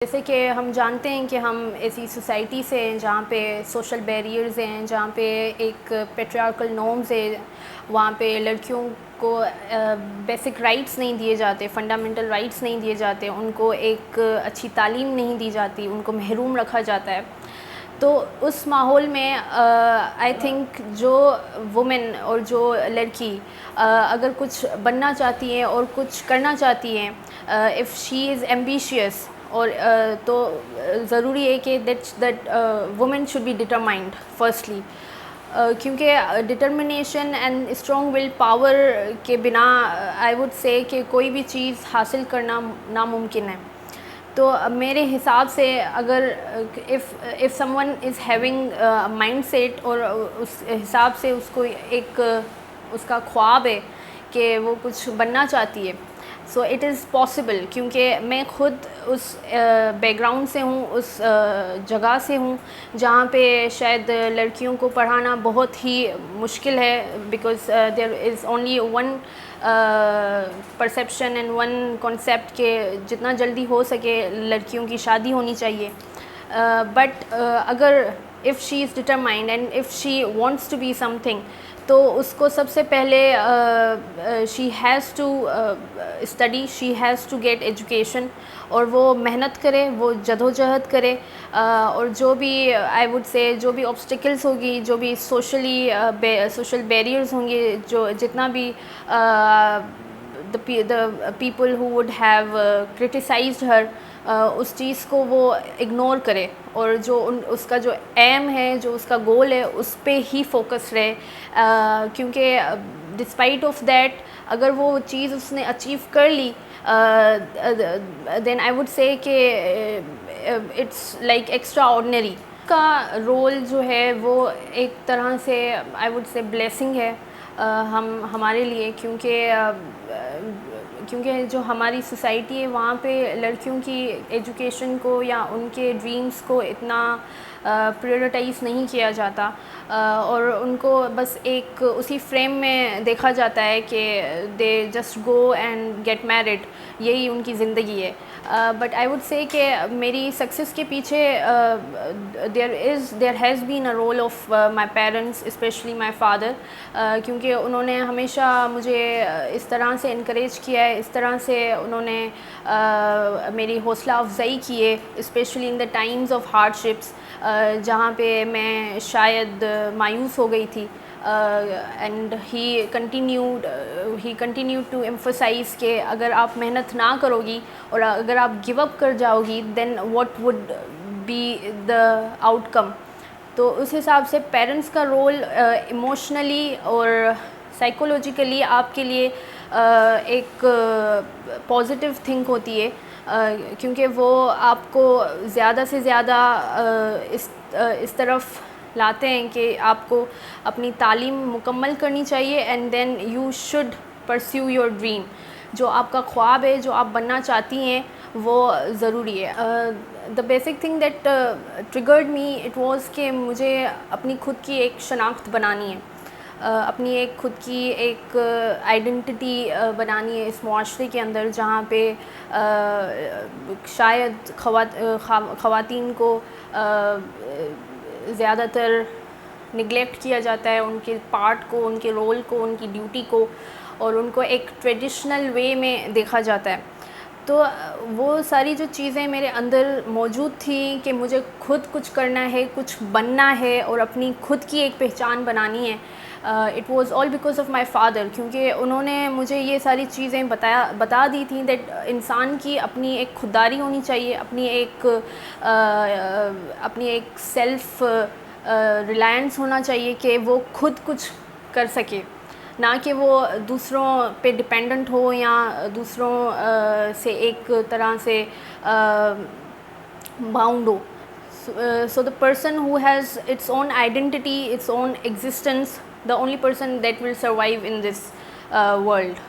جیسے کہ ہم جانتے ہیں کہ ہم ایسی سوسائٹی سے ہیں جہاں پہ سوشل بیریئرز ہیں، جہاں پہ ایک پیٹریارکل نارمز ہے، وہاں پہ لڑکیوں کو بیسک رائٹس نہیں دیے جاتے، فنڈامنٹل رائٹس نہیں دیے جاتے، ان کو ایک اچھی تعلیم نہیں دی جاتی، ان کو محروم رکھا جاتا ہے۔ تو اس ماحول میں آئی تھنک جو وومن اور جو لڑکی اگر کچھ بننا چاہتی ہیں اور کچھ کرنا چاہتی ہیں، اف شی از ایمبیشیس، اور تو ضروری ہے کہ that woman should be determined firstly, کیونکہ determination and strong will power کے بنا آئی وڈ سے کہ کوئی بھی چیز حاصل کرنا ناممکن ہے۔ تو میرے حساب سے اگر if someone is having mindset اور اس حساب سے اس کو ایک اس کا خواب ہے کہ وہ کچھ بننا چاہتی ہے، سو اٹ از پاسبل، کیونکہ میں خود اس بیک گراؤنڈ سے ہوں، اس جگہ سے ہوں جہاں پہ شاید لڑکیوں کو پڑھانا بہت ہی مشکل ہے، because there is only one perception and one concept کہ جتنا جلدی ہو سکے لڑکیوں کی شادی ہونی چاہیے۔ بٹ اگر if she is determined and if she wants to be something, تو اس کو سب سے پہلے she has to study, she has to get education, اور وہ محنت کرے، وہ جدوجہد کرے، اور جو بھی آئی وڈ سے جو بھی آبسٹیکلس ہوگی، جو بھی سوشل بیریئرز ہوں گے، جو جتنا بھی the people who would have criticized her، اس چیز کو وہ اگنور کرے، اور جو اس کا جو ایم ہے، جو اس کا گول ہے، اس پہ ہی فوکس رہے، کیونکہ ڈسپائٹ آف دیٹ اگر وہ چیز اس نے اچیو کر لی، دین آئی وڈ سے کہ اٹس لائک ایکسٹرا آرڈنری۔ کا رول جو ہے وہ ایک طرح سے آئی وڈ سے بلیسنگ ہے ہمارے لیے، کیونکہ جو ہماری سوسائٹی ہے وہاں پہ لڑکیوں کی ایجوکیشن کو یا ان کے ڈریمز کو اتنا پریورٹائز نہیں کیا جاتا، اور ان کو بس ایک اسی فریم میں دیکھا جاتا ہے کہ they just go and get married, یہی ان کی زندگی ہے۔ بٹ آئی وڈ سے کہ میری سکسیس کے پیچھے there has been a role of my parents, especially my father, کیونکہ انہوں نے ہمیشہ مجھے اس طرح سے انکریج کیا ہے، اس طرح سے انہوں نے میری حوصلہ افزائی کی ہے، especially in the times of hardships, جہاں پہ میں شاید مایوس ہو گئی تھی، and he continued to emphasize کہ اگر آپ محنت نہ کرو گی اور اگر آپ گیو اپ کر جاؤ گی، then what would be the outcome. تو اس حساب سے پیرنٹس کا رول ایموشنلی اور سائیکولوجیکلی آپ کے لیے ایک پازیٹیو تھنک ہوتی ہے، کیونکہ وہ آپ کو زیادہ سے زیادہ اس طرف لاتے ہیں کہ آپ کو اپنی تعلیم مکمل کرنی چاہیے، and then you should pursue your dream, جو آپ کا خواب ہے، جو آپ بننا چاہتی ہیں، وہ ضروری ہے۔ The basic thing that triggered me it was کہ مجھے اپنی خود کی ایک شناخت بنانی ہے، اپنی ایک خود کی ایک آئیڈینٹی بنانی ہے اس معاشرے کے اندر، جہاں پہ شاید خواتین کو زیادہ تر نگلیکٹ کیا جاتا ہے، ان کے پارٹ کو، ان کے رول کو، ان کی ڈیوٹی کو، اور ان کو ایک ٹریڈیشنل وے میں دیکھا جاتا ہے۔ تو وہ ساری جو چیزیں میرے اندر موجود تھیں کہ مجھے خود کچھ کرنا ہے، کچھ بننا ہے، اور اپنی خود کی ایک پہچان بنانی ہے، it was all because of my father, کیونکہ انہوں نے مجھے یہ ساری چیزیں بتا دی تھیں دیٹ انسان کی اپنی ایک خودداری ہونی چاہیے، اپنی ایک سیلف ریلائنس ہونا چاہیے کہ وہ خود کچھ کر سکے، نہ کہ وہ دوسروں پہ ڈپینڈنٹ ہو یا دوسروں سے ایک طرح سے bound who. So the person who has its own identity, its own existence, the only person that will survive in this world.